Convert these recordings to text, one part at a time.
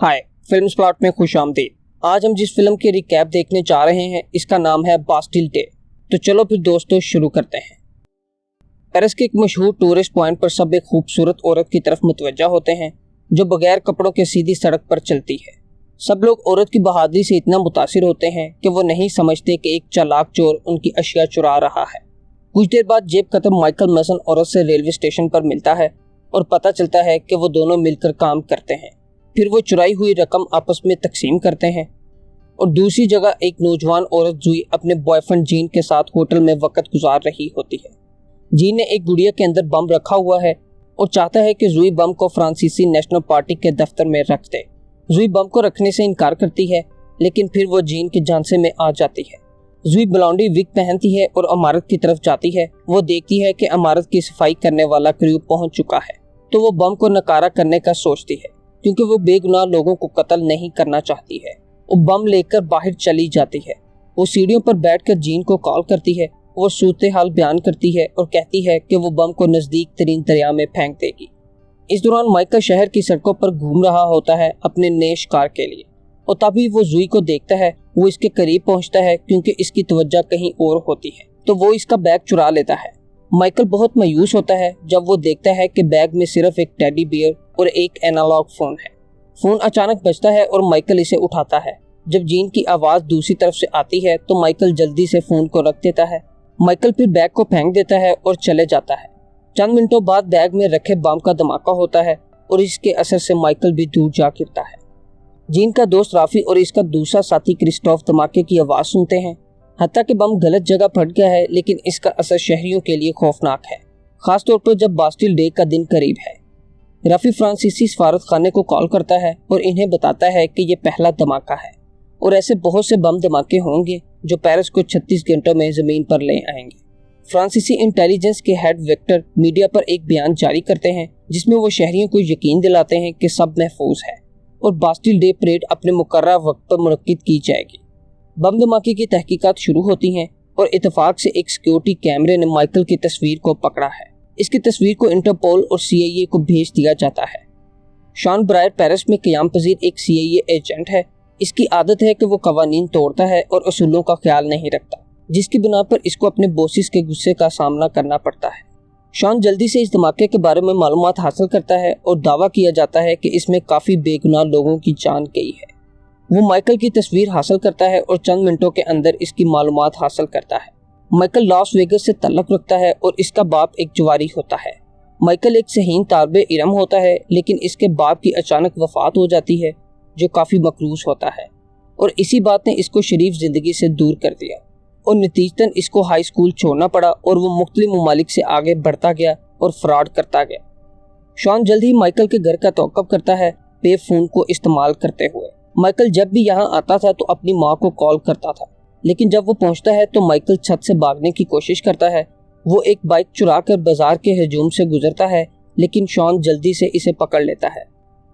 हाय, film spot में खुशामदीद। आज हम जिस फिल्म की रिकैप देखने जा रहे हैं इसका नाम है बास्टिल डे। तो चलो फिर दोस्तों शुरू करते हैं। पेरिस के एक मशहूर टूरिस्ट पॉइंट पर सब एक खूबसूरत औरत की तरफ मुतवज्जा होते हैं जो बगैर कपड़ों के सीधी सड़क पर चलती है। सब लोग औरत की बहादुरी से इतना मुतासिर होते हैं कि वो नहीं समझते कि एक चालाक चोर उनकी अशिया चुरा रहा है। कुछ देर बाद जेब कतम माइकल मैसन औरत से रेलवे स्टेशन पर मिलता है और पता चलता है कि वो दोनों मिलकर काम करते हैं। फिर वो चुराई हुई रकम आपस में तकसीम करते हैं और दूसरी जगह एक नौजवान औरत जूई अपने बॉयफ्रेंड जीन के साथ होटल में वक्त गुजार रही होती है। जीन ने एक गुड़िया के अंदर बम रखा हुआ है और चाहता है कि जूई बम को फ्रांसीसी नेशनल पार्टी के दफ्तर में रख दे। जूई बम को रखने से इनकार करती है लेकिन फिर वो जीन के झांसे में आ जाती है। जूई ब्लॉन्डी विग पहनती है और इमारत की तरफ जाती है। वो देखती है कि इमारत की सफाई करने वाला क्रू पहुंच चुका है तो वो बम को नकारा करने का सोचती है क्योंकि वो बेगुनाह लोगों को कत्ल नहीं करना चाहती है। वो बम लेकर बाहर चली जाती है। वो सीढ़ियों पर बैठकर जीन को कॉल करती है। वो सूरत हाल बयान करती है और कहती है कि वो बम को नजदीक तरीन दरिया में फेंक देगी। इस दौरान माइकल शहर की सड़कों पर घूम रहा होता है अपने नए शिकार के लिए और तभी वो जूई को देखता है। वो इसके करीब पहुंचता है क्योंकि इसकी तवज्जो कहीं और होती है तो वो इसका बैग चुरा लेता है। माइकल बहुत मायूस होता है जब वो देखता है कि बैग में सिर्फ एक टेडी बियर और एक एनालॉग फोन है। फोन अचानक बजता है और माइकल इसे उठाता है। जब जीन की आवाज दूसरी तरफ से आती है तो माइकल जल्दी से फोन को रख देता है। माइकल फिर बैग को फेंक देता है और चले जाता है। चंद मिनटों बाद बैग में रखे बम का धमाका होता है और इसके असर से माइकल भी दूर जा गिरता है। जीन का दोस्त राफी और इसका दूसरा साथी क्रिस्टोफ धमाके की आवाज सुनते हैं। हत्या कि बम गलत जगह फट गया है लेकिन इसका असर शहरियों के लिए खौफनाक है, खासतौर पर जब बास्टिल डे का दिन करीब है। राफी फ्रांसीसी सफारत खाने को कॉल करता है और इन्हें बताता है कि ये पहला धमाका है और ऐसे बहुत से बम धमाके होंगे जो पेरिस को 36 घंटों में जमीन पर ले आएंगे। फ्रांसीसी इंटेलिजेंस के हेड विक्टर मीडिया पर एक बयान जारी करते हैं जिसमें वो शहरियों को यकीन दिलाते हैं कि सब महफूज है और बास्टिल डे परेड अपने मुकर्रर वक्त पर मुनक्किद की जाएगी। बम धमाके की तहकीकात शुरू होती हैं और इत्तेफाक से एक सिक्योरिटी कैमरे ने माइकल की तस्वीर को पकड़ा है। इसकी तस्वीर को इंटरपोल और CIA को भेज दिया जाता है। शॉन ब्रायर पेरिस में क़याम पजीर एक CIA एजेंट है। इसकी आदत है कि वो कवानीन तोड़ता है और असूलों का ख्याल नहीं रखता, जिसकी बिना पर इसको अपने बॉसेस के गुस्से का सामना करना पड़ता है। शॉन जल्दी से इस धमाके के बारे में मालूमात हासिल करता है और दावा किया जाता है कि इसमें काफ़ी बेगुनाह लोगों की जान गई है। वो माइकल की तस्वीर हासिल करता है और चंद मिनटों के अंदर इसकी मालूमात हासिल करता है। माइकल लॉस वेगस से तल्लुक़ रखता है और इसका बाप एक जुआरी होता है। माइकल एक सहीन तालिबे इल्म होता है लेकिन इसके बाप की अचानक वफात हो जाती है जो काफ़ी मकरूस होता है और इसी बात ने इसको शरीफ ज़िंदगी से दूर कर दिया और नतीजतन इसको हाई स्कूल छोड़ना पड़ा और वो मुख्तलिफ ममालिक से आगे बढ़ता गया और फ्रॉड करता गया। शॉन जल्द ही माइकल के घर का तौक़ुफ़ करता है पे फ़ोन को इस्तेमाल करते हुए। माइकल जब भी यहाँ आता था तो अपनी माँ को कॉल करता था लेकिन जब वो पहुँचता है तो माइकल छत से भागने की कोशिश करता है। वो एक बाइक चुरा कर बाजार के हजूम से गुजरता है लेकिन शॉन जल्दी से इसे पकड़ लेता है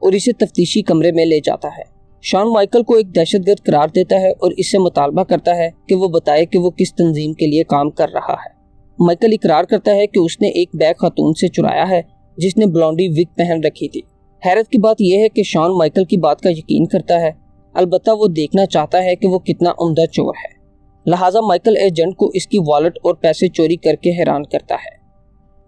और इसे तफ्तीशी कमरे में ले जाता है। शॉन माइकल को एक दहशतगर्द करार देता है और इससे मुतालबा करता है कि वो बताए कि वो किस तंजीम के लिए काम कर रहा है। माइकल इकरार करता है कि उसने एक बैग खातून से चुराया है जिसने ब्लॉन्डी विग पहन रखी थी। हैरत की बात यह है कि शॉन माइकल की बात का यकीन करता है, अलबत्ता वो देखना चाहता है कि वो कितना उम्दा चोर है। लिहाजा माइकल एजेंट को इसकी वॉलेट और पैसे चोरी करके हैरान करता है।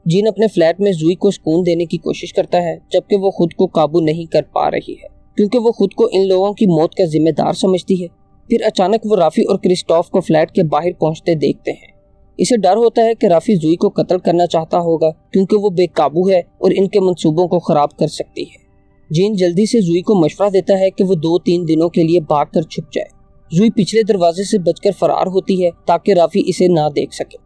जीन अपने फ्लैट में जूई को सुकून देने की कोशिश करता है जबकि वो खुद को काबू नहीं कर पा रही है क्योंकि वो खुद को इन लोगों की मौत का जिम्मेदार समझती है। फिर अचानक वो राफी और क्रिस्टोफ को फ्लैट के बाहर पहुंचते देखते हैं। इसे डर होता है कि राफी जूई को कत्ल करना चाहता होगा क्योंकि वो बेकाबू है और इनके मंसूबों को खराब कर सकती है। जीन जल्दी से जूई को मशवरा देता है कि वो 2-3 दिनों के लिए भाग कर छुप जाए। जूई पिछले दरवाजे से बचकर फरार होती है ताकि राफी इसे ना देख सके।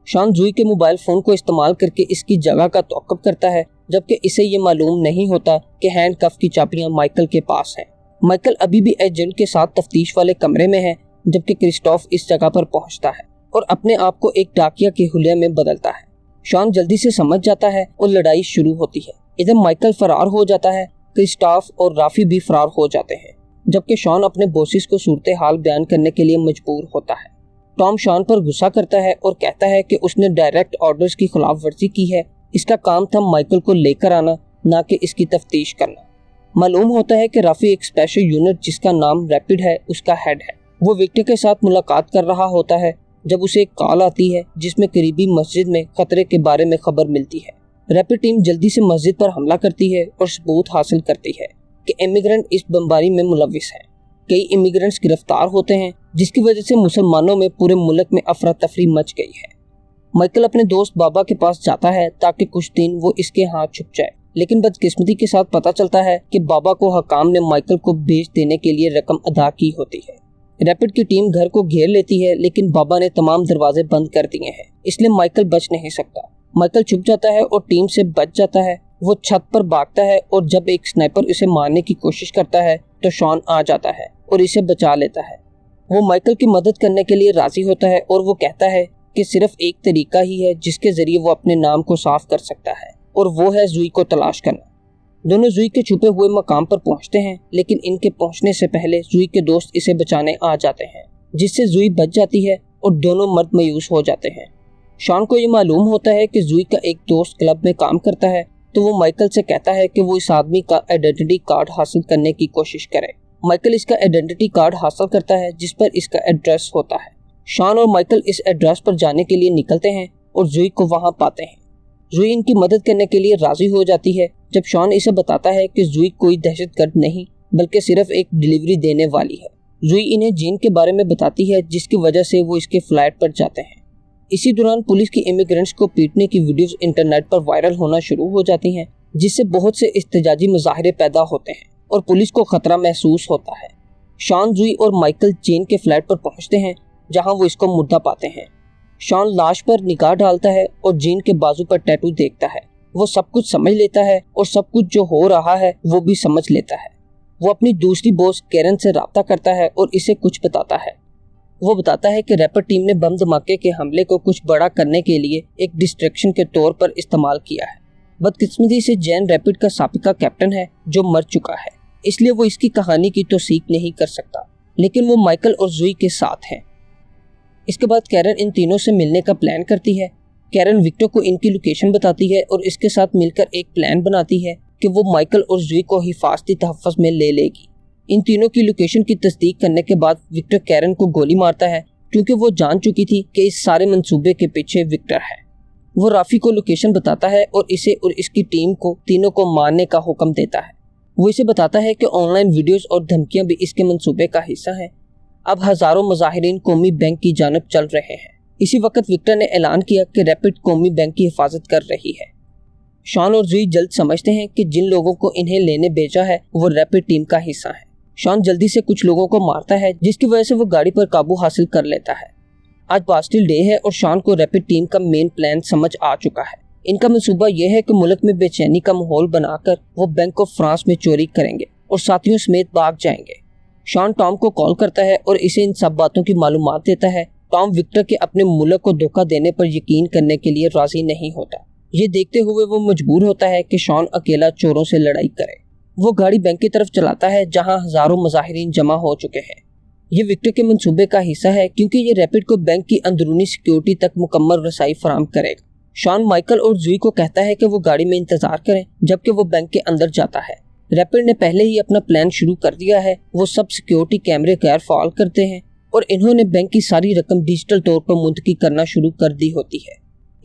शॉन जूई के मोबाइल फोन को इस्तेमाल करके इसकी जगह का तौक़ुफ़ करता है जबकि इसे ये मालूम नहीं होता कि हैंडकफ की चाबियां माइकल के पास हैं। माइकल अभी भी एजेंट के साथ तफ्तीश वाले कमरे में है जबकि क्रिस्टोफ इस जगह पर पहुंचता है और अपने आप को एक डाकिया के हुलिया में बदलता है। शॉन जल्दी से समझ जाता है और लड़ाई शुरू होती है। इधर माइकल फरार हो जाता है, क्रिस्टोफ और राफी भी फरार हो जाते हैं जबकि शॉन अपने बॉसेस को सूरत हाल बयान करने के लिए मजबूर होता है। टॉम शॉन पर गुस्सा करता है और कहता है कि उसने डायरेक्ट ऑर्डर्स की खिलाफ वर्जी की है। इसका काम था माइकल को लेकर आना, ना कि इसकी तफ्तीश करना। मालूम होता है कि राफी एक स्पेशल यूनिट जिसका नाम रैपिड है उसका हेड है। वो विक्टर के साथ मुलाकात कर रहा होता है जब उसे एक कॉल आती है जिसमें करीबी मस्जिद में खतरे के बारे में खबर मिलती है। रैपिड टीम जल्दी से मस्जिद पर हमला करती है और सबूत हासिल करती है कि इमिग्रेंट इस बमबारी में मुलविस है। कई इमिग्रेंट्स गिरफ्तार होते हैं जिसकी वजह से मुसलमानों में पूरे मुल्क में अफरा तफरी मच गई है। माइकल अपने दोस्त बाबा के पास जाता है ताकि कुछ दिन वो इसके हाथ छुप जाए, लेकिन बदकिस्मती के साथ पता चलता है कि बाबा को हकाम ने माइकल को बेच देने के लिए रकम अदा की होती है। रैपिड की टीम घर को घेर लेती है लेकिन बाबा ने तमाम दरवाजे बंद कर दिए हैं, इसलिए माइकल बच नहीं सकता। माइकल छुप जाता है और टीम से बच जाता है। वो छत पर भागता है और जब एक स्नाइपर इसे मारने की कोशिश करता है तो शॉन आ जाता है और इसे बचा लेता है। वो माइकल की मदद करने के लिए राजी होता है और वो कहता है कि सिर्फ एक तरीका ही है जिसके जरिए वो अपने नाम को साफ कर सकता है, और वो है जुई को तलाश करना। दोनों जुई के छुपे हुए मकाम पर पहुंचते हैं, लेकिन इनके पहुंचने से पहले जुई के दोस्त इसे बचाने आ जाते हैं, जिससे जुई बच जाती है और दोनों मर्द मायूस हो जाते हैं। शॉन को ये मालूम होता है कि जुई का एक दोस्त क्लब में काम करता है, तो वो माइकल से कहता है कि वो इस आदमी का आइडेंटिटी कार्ड हासिल करने की कोशिश करे। माइकल इसका आइडेंटिटी कार्ड हासिल करता है जिस पर इसका एड्रेस होता है। शॉन और माइकल इस एड्रेस पर जाने के लिए निकलते हैं और जुई को वहां पाते हैं। जुई इनकी मदद करने के लिए राजी हो जाती है जब शॉन इसे बताता है कि जुई कोई दहशतगर्द नहीं बल्कि सिर्फ एक डिलीवरी देने वाली है। जुई इन्हें जीन के बारे में बताती है जिसकी वजह से वो इसके फ्लाइट पर जाते हैं। इसी दौरान पुलिस की इमिग्रेंट्स को पीटने की वीडियोस इंटरनेट पर वायरल होना शुरू हो जाती हैं, जिससे बहुत से इस्तेजाजी मुजाहरे पैदा होते हैं और पुलिस को खतरा महसूस होता है। शॉन, जुई और माइकल जीन के फ्लैट पर पहुंचते हैं जहां वो इसको मुर्दा पाते हैं। शॉन लाश पर निगाह डालता है और जीन के बाजू पर टैटू देखता है। वो सब कुछ समझ लेता है और सब कुछ जो हो रहा है वो भी समझ लेता है। वो अपनी दूसरी बॉस कैरन से राब्ता करता है और इसे कुछ बताता है। वो बताता है कि रैपिड टीम ने बम धमाके के हमले को कुछ बड़ा करने के लिए एक डिस्ट्रैक्शन के तौर पर इस्तेमाल किया है। बदकिस्मती से जैन रैपिड का साबिका कैप्टन है जो मर चुका है, इसलिए वो इसकी कहानी की तौसीक नहीं कर सकता, लेकिन वो माइकल और जुई के साथ है। इसके बाद कैरन इन तीनों से मिलने का प्लान करती है। कैरन विक्टर को इनकी लोकेशन बताती है और इसके साथ मिलकर एक प्लान बनाती है कि वो माइकल और जुई को हिफाजती तहफ़्फ़ुज़ में ले लेगी। इन तीनों की लोकेशन की तस्दीक करने के बाद विक्टर कैरन को गोली मारता है, क्योंकि वो जान चुकी थी कि इस सारे मंसूबे के पीछे विक्टर है। वो राफी को लोकेशन बताता है और इसे और इसकी टीम को तीनों को मारने का हुक्म देता है। वो इसे बताता है कि ऑनलाइन वीडियोस और धमकियां भी इसके मंसूबे का हिस्सा हैं। अब हजारों मुजाहिरीन कौमी बैंक की जानब चल रहे हैं। इसी वक्त विक्टर ने ऐलान किया कि रैपिड कौमी बैंक की हिफाजत कर रही है। शॉन और जुई जल्द समझते हैं कि जिन लोगों को इन्हें लेने भेजा है वो रैपिड टीम का हिस्सा है। शॉन जल्दी से कुछ लोगों को मारता है, जिसकी वजह से वो गाड़ी पर काबू हासिल कर लेता है। आज बास्टिल डे है और शॉन को रैपिड टीम का मेन प्लान समझ आ चुका है। इनका मंसूबा यह है कि मुल्क में बेचैनी का माहौल बनाकर वो बैंक ऑफ फ्रांस में चोरी करेंगे और साथियों समेत भाग जाएंगे। शॉन टॉम को कॉल करता है और इसे इन सब बातों की मालूमात देता है। टॉम विक्टर के अपने मुल्क को धोखा देने पर यकीन करने के लिए राजी नहीं होता। ये देखते हुए वो मजबूर होता है कि शॉन अकेला चोरों से लड़ाई करे। वो गाड़ी बैंक की तरफ चलाता है जहां हजारों मुजाहिरीन जमा हो चुके हैं। ये विक्टर के मंसूबे का हिस्सा है क्योंकि ये रैपिड को बैंक की अंदरूनी सिक्योरिटी तक मुकम्मल रसाई फराहम करेगा। शॉन माइकल और जुई को कहता है कि वो गाड़ी में इंतजार करें जबकि वो बैंक के अंदर जाता है। रैपिड ने पहले ही अपना प्लान शुरू कर दिया है। वो सब सिक्योरिटी कैमरे गैर फाल करते हैं और इन्होंने बैंक की सारी रकम डिजिटल तौर पर मुंतकी करना शुरू कर दी होती है।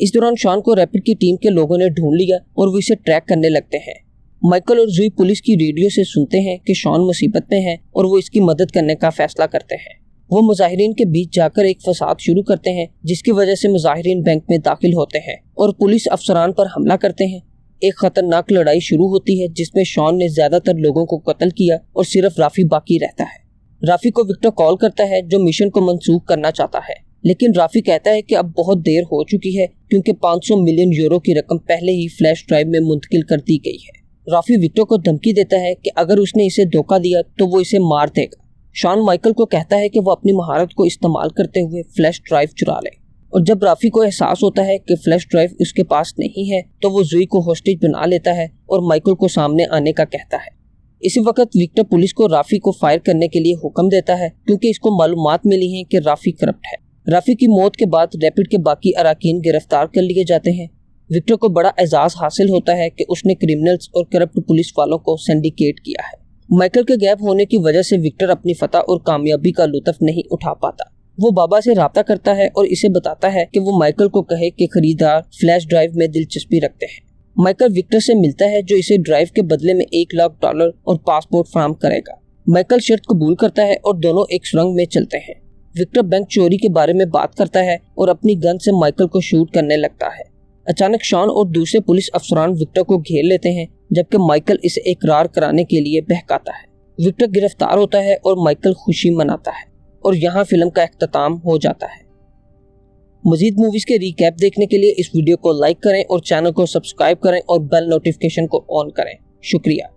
इस दौरान शॉन को रैपिड की टीम के लोगों ने ढूंढ लिया और वो इसे ट्रैक करने लगते हैं। माइकल और जुई पुलिस की रेडियो से सुनते हैं कि शॉन मुसीबत में है और वो इसकी मदद करने का फैसला करते हैं। वो मुजाहिरीन के बीच जाकर एक फसाद शुरू करते हैं, जिसकी वजह से मुजाहिरीन बैंक में दाखिल होते हैं और पुलिस अफसरान पर हमला करते हैं। एक खतरनाक लड़ाई शुरू होती है जिसमें शॉन ने ज्यादातर लोगों को कत्ल किया और सिर्फ राफी बाकी रहता है। राफी को विक्टर कॉल करता है जो मिशन को मंसूख करना चाहता है, लेकिन राफी कहता है कि अब बहुत देर हो चुकी है क्योंकि 500 मिलियन यूरो की रकम पहले ही फ्लैश ड्राइव में मुंतकिल कर दी गई है। राफी विक्टर को धमकी देता है कि अगर उसने इसे धोखा दिया तो वो इसे मार देगा। शॉन माइकल को कहता है कि वो अपनी महारत को इस्तेमाल करते हुए फ्लैश ड्राइव चुरा ले, और जब राफी को एहसास होता है कि फ्लैश ड्राइव उसके पास नहीं है तो वो जुई को होस्टेज बना लेता है और माइकल को सामने आने का कहता है। इसी वक्त विक्टर पुलिस को राफी को फायर करने के लिए हुक्म देता है क्योंकि इसको मालूमात मिली है कि राफी करप्ट है। राफी की मौत के बाद रैपिड के बाकी अराकीन गिरफ्तार कर लिए जाते हैं। विक्टर को बड़ा एजाज हासिल होता है कि उसने क्रिमिनल्स और करप्ट पुलिस वालों को सिंडिकेट किया है। माइकल के गैप होने की वजह से विक्टर अपनी फतह और कामयाबी का लुत्फ नहीं उठा पाता। वो बाबा से राब्ता करता है और इसे बताता है कि वो माइकल को कहे कि खरीदार फ्लैश ड्राइव में दिलचस्पी रखते हैं। माइकल विक्टर से मिलता है जो इसे ड्राइव के बदले में $1,00,000 और पासपोर्ट फराहम करेगा। माइकल शर्त कबूल करता है और दोनों एक सुरंग में चलते हैं। विक्टर बैंक चोरी के बारे में बात करता है और अपनी गन से माइकल को शूट करने लगता है। अचानक शॉन और दूसरे पुलिस अफसरान विक्टर को घेर लेते हैं, जबकि माइकल इसे इकरार कराने के लिए बहकाता है। विक्टर गिरफ्तार होता है और माइकल खुशी मनाता है और यहाँ फिल्म का इख्तिताम हो जाता है। मजीद मूवीज के रिकैप देखने के लिए इस वीडियो को लाइक करें और चैनल को सब्सक्राइब करें और बेल नोटिफिकेशन को ऑन करें। शुक्रिया।